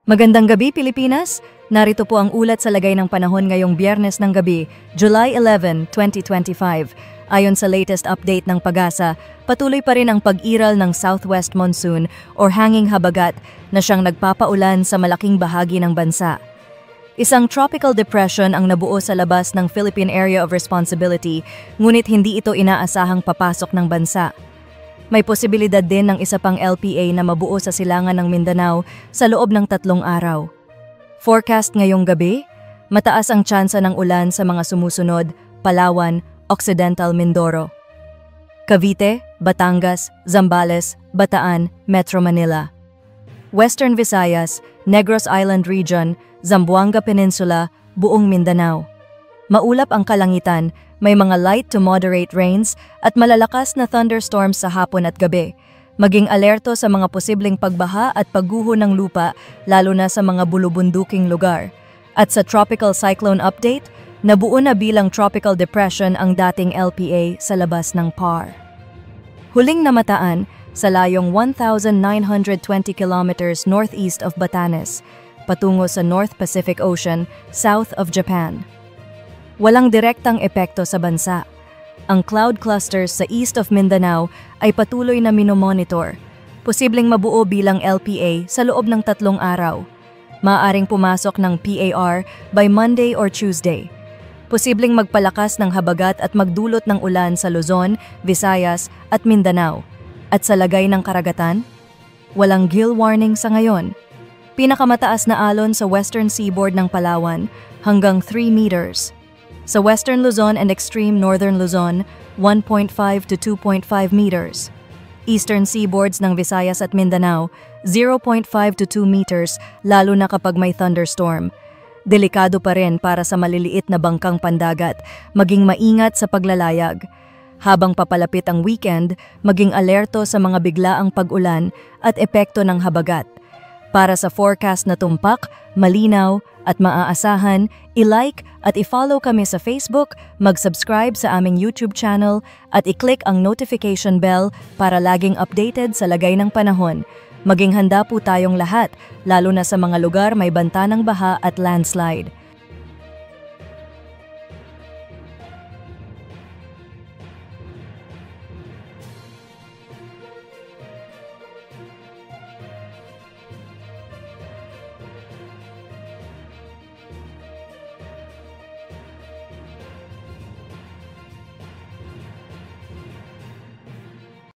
Magandang gabi, Pilipinas! Narito po ang ulat sa lagay ng panahon ngayong Biyernes ng gabi, July 11, 2025. Ayon sa latest update ng PAGASA, patuloy pa rin ang pag-iral ng southwest monsoon or hanging habagat na siyang nagpapaulan sa malaking bahagi ng bansa. Isang tropical depression ang nabuo sa labas ng Philippine Area of Responsibility, ngunit hindi ito inaasahang papasok ng bansa. May posibilidad din ng isa pang LPA na mabuo sa silangan ng Mindanao sa loob ng 3 araw. Forecast ngayong gabi, mataas ang tsansa ng ulan sa mga sumusunod, Palawan, Occidental Mindoro, Cavite, Batangas, Zambales, Bataan, Metro Manila, Western Visayas, Negros Island Region, Zamboanga Peninsula, buong Mindanao. Maulap ang kalangitan, may mga light to moderate rains at malalakas na thunderstorms sa hapon at gabi. Maging alerto sa mga posibleng pagbaha at pagguho ng lupa, lalo na sa mga bulubunduking lugar. At sa Tropical Cyclone Update, nabuo na bilang Tropical Depression ang dating LPA sa labas ng PAR. Huling namataan sa layong 1,920 kilometers northeast of Batanes, patungo sa North Pacific Ocean, south of Japan. Walang direktang epekto sa bansa. Ang cloud clusters sa east of Mindanao ay patuloy na minomonitor. Posibleng mabuo bilang LPA sa loob ng 3 araw. Maaaring pumasok ng PAR by Monday or Tuesday. Posibleng magpalakas ng habagat at magdulot ng ulan sa Luzon, Visayas at Mindanao. At sa lagay ng karagatan, walang gill warning sa ngayon. Pinakamataas na alon sa western seaboard ng Palawan hanggang 3 meters. Sa Western Luzon and extreme Northern Luzon, 1.5 to 2.5 meters. Eastern seaboards ng Visayas at Mindanao, 0.5 to 2 meters lalo na kapag may thunderstorm. Delikado pa rin para sa maliliit na bangkang pandagat, maging maingat sa paglalayag. Habang papalapit ang weekend, maging alerto sa mga biglaang pag-ulan at epekto ng habagat. Para sa forecast na tumpak, malinaw at maaasahan, i-like at i-follow kami sa Facebook, mag-subscribe sa aming YouTube channel at i-click ang notification bell para laging updated sa lagay ng panahon. Maging handa po tayong lahat, lalo na sa mga lugar may banta ng baha at landslide.